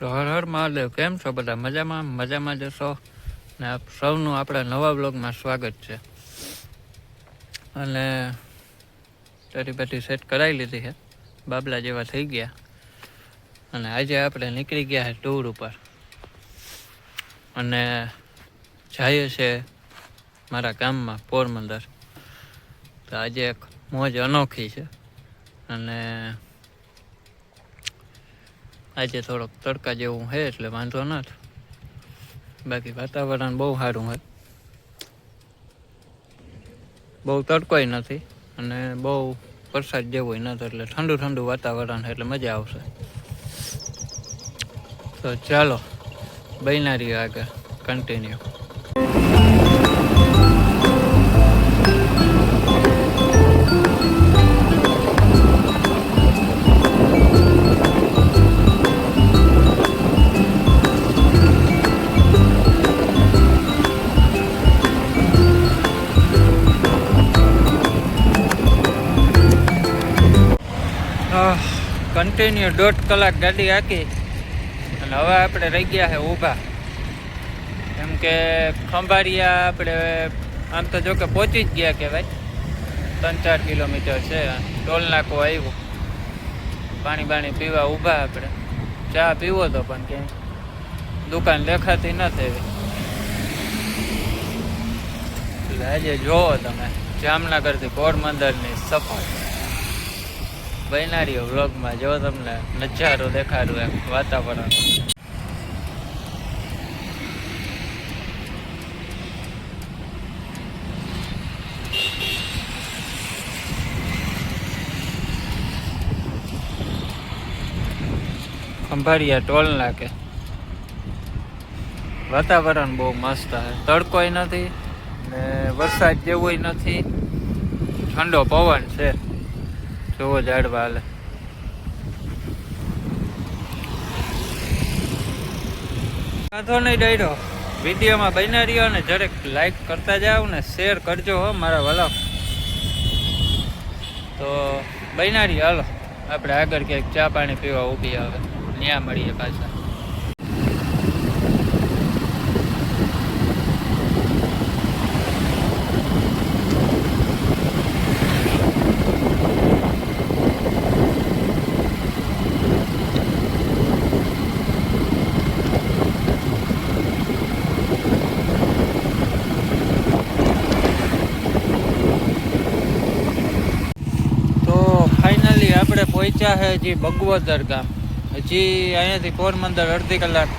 તો હર હર મહાદેવ, કેમ છો બધા? મજામાં જશો ને? આપ સૌનું આપણા નવા બ્લોગમાં સ્વાગત છે. અને તારી પાટી સેટ કરાવી લીધી છે, બાબલા જેવા થઈ ગયા. અને આજે આપણે નીકળી ગયા છે ટૂર ઉપર અને જઈએ છે મારા ગામમાં પોરબંદર. તો આજે એક મોજ અનોખી છે અને આજે થોડોક તડકા જેવું છે એટલે વાંધો નથી. બાકી વાતાવરણ બહુ સારું હોય, બહુ તડકોય નથી અને બહુ વરસાદ જેવું નથી, એટલે ઠંડુ ઠંડુ વાતાવરણ એટલે મજા આવશે. તો ચાલો બન્યા રહીએ આગળ કન્ટિન્યુ. કન્ટિન્યુ 1.5 કલાક ગાડી હાકી અને હવે આપણે રહી ગયા છે ઊભા. કેમ કે ખંભાળિયા આપણે આમ તો જો કે પહોંચી જ ગયા કહેવાય, 3-4 કિલોમીટર છે. ટોલ નાકો આવ્યું, પાણી પીવા ઊભા. આપણે ચા પીવો તો પણ ક્યાંય દુકાન દેખાતી નથી. એટલે આજે જોવો તમે જામનગરથી પોરબંદરની સફર. બન્યા વ્લોગમાં જો તમને નજારો દેખાડું, એમ વાતાવરણ. ખંભાળિયા ટોલ નાકે વાતાવરણ બહુ મસ્ત છે, તડકોય નથી ને વરસાદ જેવોય નથી, ઠંડો પવન છે. જોવો ઝાડવા હાલે. વાંધો નહીં ડાયરો, વિડીયોમાં બન્યા રહ્યો ને જરેક લાઈક કરતા જાવ ને શેર કરજો હો મારા વાલા. તો બન્યા રહ્યો, હાલો આપણે આગળ ક્યાંક ચા પાણી પીવા ઊભી આવે, ત્યાં મળીએ પાછા. આપણે પહોંચ્યા છે હજી બગવદર ગામ. હજી અહીંયાથી પોરબંદર અડધી કલાક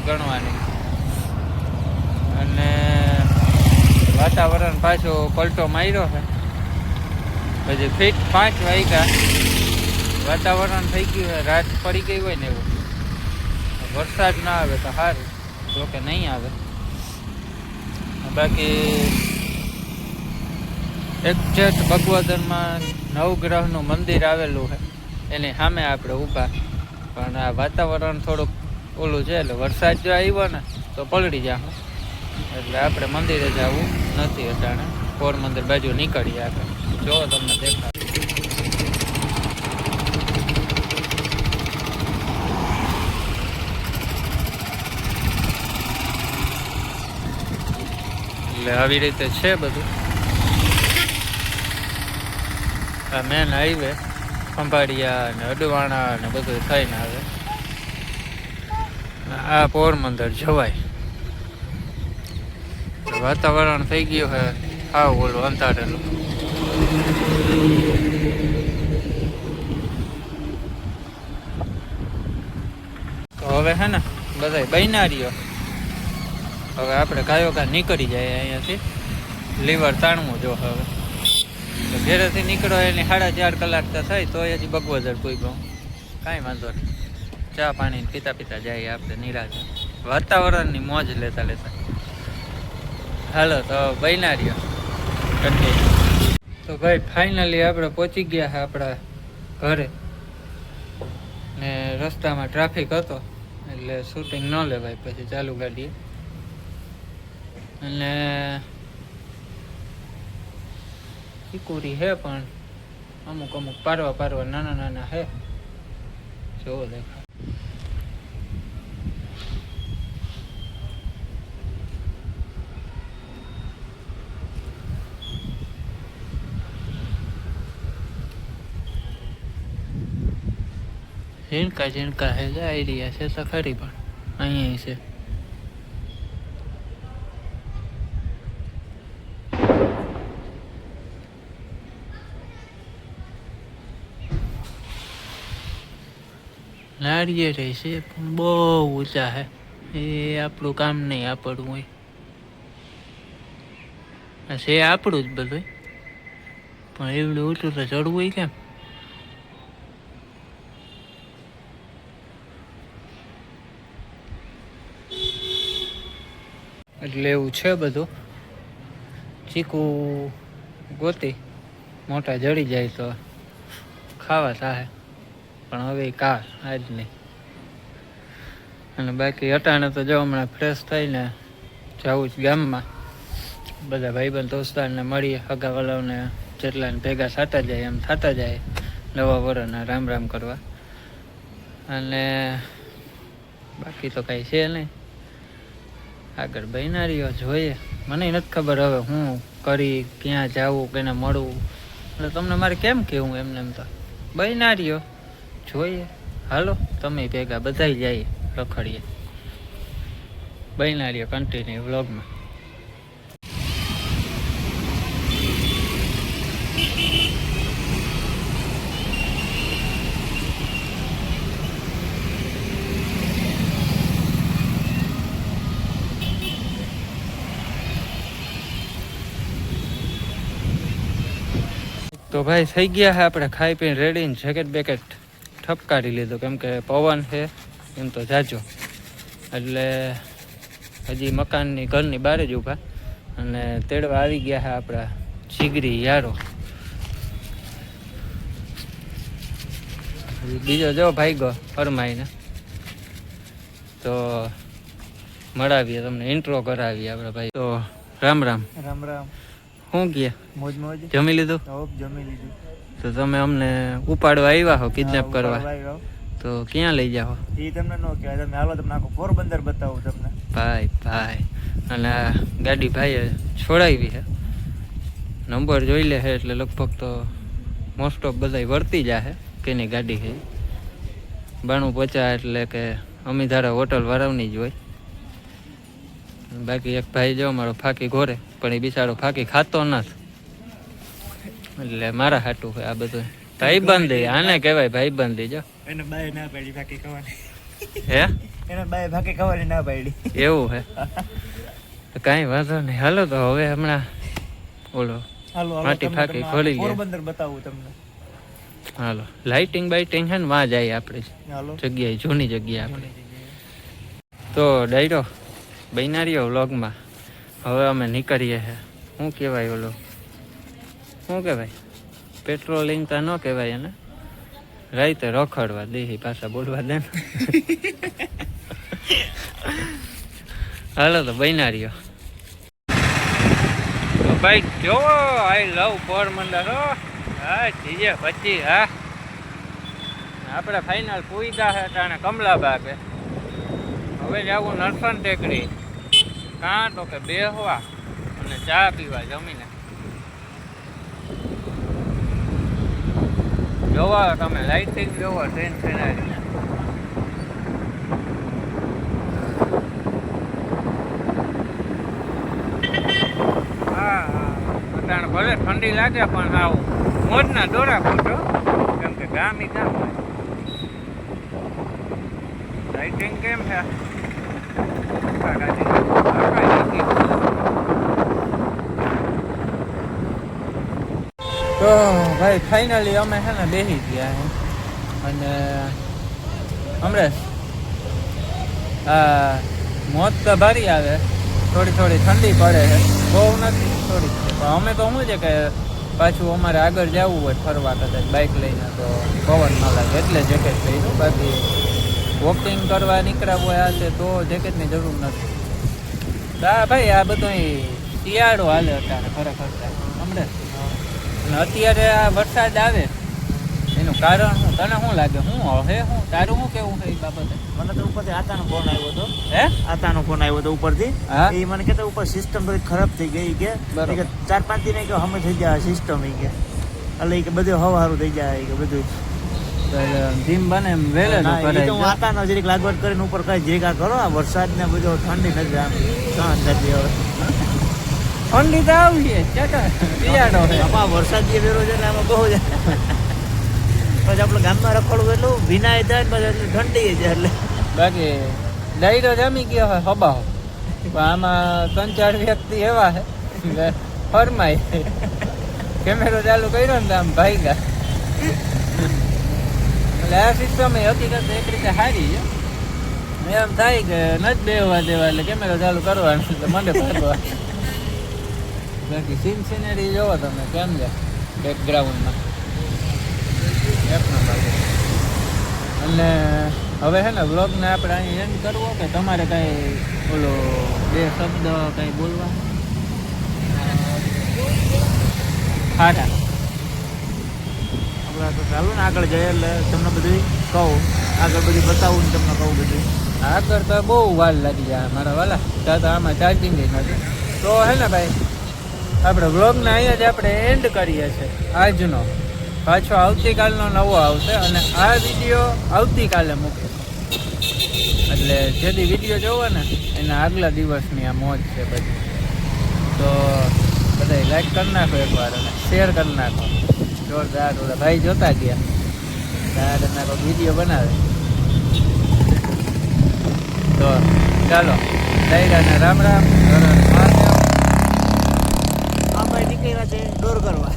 ગણવાની. અને વાતાવરણ પાછું પલટો માર્યો છે. હજી ફીટ 5 વાગ્યા વાતાવરણ થઈ ગયું છે, રાત પડી ગઈ હોય ને એવું. વરસાદ ના આવે તો સારું, જોકે નહીં આવે. બાકી એક્ઝેક્ટ બગવદરમાં નવગ્રહનું મંદિર આવેલું છે, એની સામે આપણે ઊભા. પણ આ વાતાવરણ થોડુંક ઓલું છે, એટલે વરસાદ જો આવ્યો ને તો પલળી જાય. એટલે આપણે મંદિરે જવું નથી અટાણે, પોરબંદર બાજુ નીકળીએ આગળ. જો તમને દેખાય એટલે આવી રીતે છે બધું. આ મેન હાઈવે ખંભાળિયા અને અડવાણા ને બધું થઈને આવે. આ પોરબંદર જવાય. વાતાવરણ થઈ ગયું છે હાવ ઓલું અંધારેલું. તો હવે હે ને બધા બન્યા રહ્યો. હવે આપણે કાયો નીકળી જાય અહીંયાથી. લીવર તાણવું જો હવે ઘેરેથી નીકળો એની 4.5 કલાક તો થાય, તો હજી બગવદર પૂગ્યો. કાંઈ વાંધો નહીં, ચા પાણી પીતા જઈએ આપણે નિરાશ. વાતાવરણની મોજ લેતા. હાલો તો બન્યા રહ્યો. તો ભાઈ ફાઇનલી આપણે પહોંચી ગયા છે આપણા ઘરે. ને રસ્તામાં ટ્રાફિક હતો એટલે શૂટિંગ ન લેવાય પછી ચાલુ ગાડીએ. અને ચીકુરી હે પણ અમુક પારવા નાના હે. જોવો દેખા ઝીણકા ઝીણકા હે જાય રહ્યા છે તો ખરી, પણ અહીંયા છે. નાળિયેર છે પણ બહુ ઊંચા હે, એ આપણું કામ નહીં આપણું હોય. છે આપણું જ બધું, પણ એવડું ઊંચું તો ચડવું હોય કેમ? એટલે એવું છે બધું. ચીકુ ગોતી મોટા જડી જાય તો ખાવા થાય, પણ હવે કા આજ નહીં. અને બાકી અટાણે તો જો હમણાં ફ્રેશ થઈને જવું જ ગામમાં. બધા ભાઈબંધ દોસ્તારને મળીએ, હગાવાલાઓને જેટલાને ભેગા થતા જાય એમ થતા જાય નવા વરસના રામ રામ કરવા. અને બાકી તો કાંઈ છે નહીં. આગળ બહેનારીઓ જોઈએ, મને નથી ખબર હવે હું કરી, ક્યાં જાવું, કેને મળવું. એટલે તમને મારે કેમ કહેવું એમને એમ તો બહેનારીઓ જોઈએ. હાલો તમે ભેગા બધાય જઈએ રખડીએ. બહેનારીઓ કન્ટિન્યુ વ્લોગમાં. તો ભાઈ થઈ ગયા છે આપણે ખાઈ પીને રેડી. ને જેકેટ બેકેટ ઠપકારી લીધું, કેમ કે પવન છે એમ તો જાજો. એટલે હજી મકાનની ઘરની બહાર જ ઊભા અને તેડવા આવી ગયા છે આપણા જીગરી યારો. બીજો જો ભાઈ ગયો ફરમાઈને, તો મળાવીએ તમને, ઇન્ટ્રો કરાવીએ આપણે ભાઈ. તો રામ રામ. રામ રામ. શું ગયા? મોજ મોજ. જમી લીધું? જમી લીધું. તો તમે અમને ઉપાડવા આવ્યા હો, કિડનેપ કરવા, તો ક્યાં લઈ જાઓ? એ તમને નો કહેવાય. તમે હાલો, તમને આખું પોરબંદર બતાવું તમને. ભાઈ ભાઈ. અને આ ગાડી ભાઈએ છોડાવી છે, નંબર જોઈ લે છે એટલે લગભગ તો મોસ્ટ ઓફ બધા વર્તી જાય કેની ગાડી છે. 9250 એટલે કે અમીધારા હોટલ વાળાની જ હોય. બાકી એક ભાઈ જો મારો ફાકી ઘોરે, પણ એ બિચારો ફાકી ખાતો નથી, એટલે મારા હાટું છે આ બધું. ભાઈબંધી આને કહેવાય, ભાઈબંધી. જો એને બાય ના પાડી ફાકી ખાવાની. હે? એને બાય ફાકી ખાવાની ના પાડી. એવું હે? કાંઈ વાંધો નહીં. હાલો તો હવે હમણાં ઓલો માટી ફાકી ખોલી લે. પોરબંદર બતાવું તમને. હાલો, લાઇટિંગ બાઇટિંગ છે ને વાં જાય આપણે જગ્યાએ, જૂની જગ્યાએ આપણે. તો ડાયરો બહેનારીઓ વ્લોગમાં હવે અમે નીકળીએ છે. શું કહેવાય ઓલો, શું કહેવાય, પેટ્રોલિંગ તો ન કહેવાય એને, રાઈતે રખડવા દેહી પાછા બોલવા દે ને. હાલો તો બહેનારીઓ. તો ભાઈ જોવો, આઈ લવ પોરબંદર. હા જીજે પછી. હા આપણે ફાઇનલ પૂજા છે તાણે કમલાબાગ. હવે જવું નરસણ ટેકરી, કાં તો કે બેહવા અને ચા પીવા જમીને. જોવા તમે લાઇટિંગ જોવો, ટ્રેન ફેનારી. હા અટાણે ભલે ઠંડી લાગે પણ આવું મોજના દોરા ફૂટો, કેમ કે ગામ ઈ ગામ હોય. લાઇટિંગ કેમ છે? તો ભાઈ ફાઇનલી અમે છે ને બેસી ગયા છે. અને હમણાં મોજ તો ભારી આવે, થોડી થોડી ઠંડી પડે છે, બહુ નથી, થોડી. પણ અમે તો શું છે કે પાછું અમારે આગળ જવું હોય ફરવા કદાચ બાઇક લઈને, તો પવન ન લાગે એટલે જેકેટ લઈશું. બાકી વોકિંગ કરવા નીકળ્યા હોય આ છે તો જેકેટની જરૂર નથી. હા ભાઈ, આ બધું શિયાળો હાલે અત્યારે ખરેખર હમણાં. અને અત્યારે આ વરસાદ આવે એનું કારણ શું તને શું લાગે? શું હે, શું તારું શું કેવું છે એ બાબતે? મને તો ઉપરથી આતાનો ફોન આવ્યો હતો. હે? આતાનો ફોન આવ્યો હતો ઉપરથી. હા, એ મને કહેતા ઉપર સિસ્ટમ બધી ખરાબ થઈ ગઈ કે 4-5 દિન કે હમે થઈ જાય સિસ્ટમ. એ કે એટલે કે બધું હવા સારું થઈ જાય કે બધું. જીમ બને એમ વહેલેલું ના, ઈ તો હું કરાય આતાનો જરીક લાગવડ કરીને ઉપર કઈ જીરીક આ કરો આ વરસાદ ને બધું ઠંડી નથી આમ સહન થતી હવે ઠંડી તો આવી છે શિયાળો છે બાપા વરસાદ જે વેરો છે ને આમાં બહુ છે પછી આપણે ગામમાં રખડવું એટલું ભીનાય થાય ને પછી એટલું ઠંડી છે એટલે બાકી ડાયરો જામી ગયો હોય હબાવ પણ આમાં 3-4 વ્યક્તિ એવા છે કે ફરમાય કેમેરો ચાલુ કર્યો ને તો આમ ભાગ્યા એટલે આ સિસ્ટમ એ હકીકત એક રીતે સારી છે એમ થાય કે નથી બેહવા દેવા એટલે કેમેરો ચાલુ કરવાનો એટલે મને ભાગવા બાકી સીન સિનેરી જોવો તમે કેમ છે બેકગ્રાઉન્ડમાં એક નંબર છે. અને હવે છે ને વ્લોગને આપણે અહીં એન્ડ કરવો કે તમારે કાંઈ ઓલો 2 શબ્દ કાંઈ બોલવા સારા આપણે તો ચાલો ને આગળ જઈએ એટલે તમને બધું કહું આગળ બધું બતાવું ને તમને કહું બધું આગળ તો બહુ વાર લાગી જાય મારા વાલા ત્યાં તો આમાં ચાર્જિંગ નથી તો હે ને ભાઈ આપણે વ્લોગને અહીંયા જ આપણે એન્ડ કરીએ છીએ આજનો પાછો આવતીકાલનો નવો આવશે અને આ વિડીયો આવતીકાલે મૂકે એટલે જેથી વિડીયો જોવો ને એના આગલા દિવસની આ મોજ છે બધી તો બધા લાઈક કરી નાખો એકવાર અને શેર કરી નાખો જોરદાર ઓલા ભાઈ જોતા ગયા તારે નાખો વિડીયો બનાવે તો ચાલો ડાયરાને રામ રામ હર હર મહાદેવ આ ભાઈ નીકળ્યા છે ડોર કરવા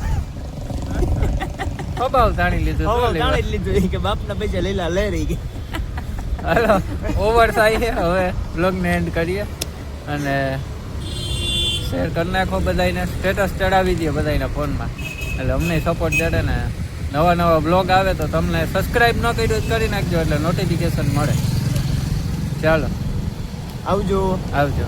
ખબાવ તાણી લીધું તો લેવા. જાણી જ લીધું કે બાપના પૈસા લીલા લઈ રહી ગઈ હાલો ઓવર થાય છે હવે બ્લોગને એન્ડ કરીએ અને શેર કરી નાખો બધાને સ્ટેટસ ચડાવી દો બધાના ફોનમાં એટલે અમને સપોર્ટ જડે ને નવા બ્લોગ આવે તો તમને સબસ્ક્રાઈબ ન કર્યું તો કરી નાખજો એટલે નોટિફિકેશન મળે ચાલો આવજો આવજો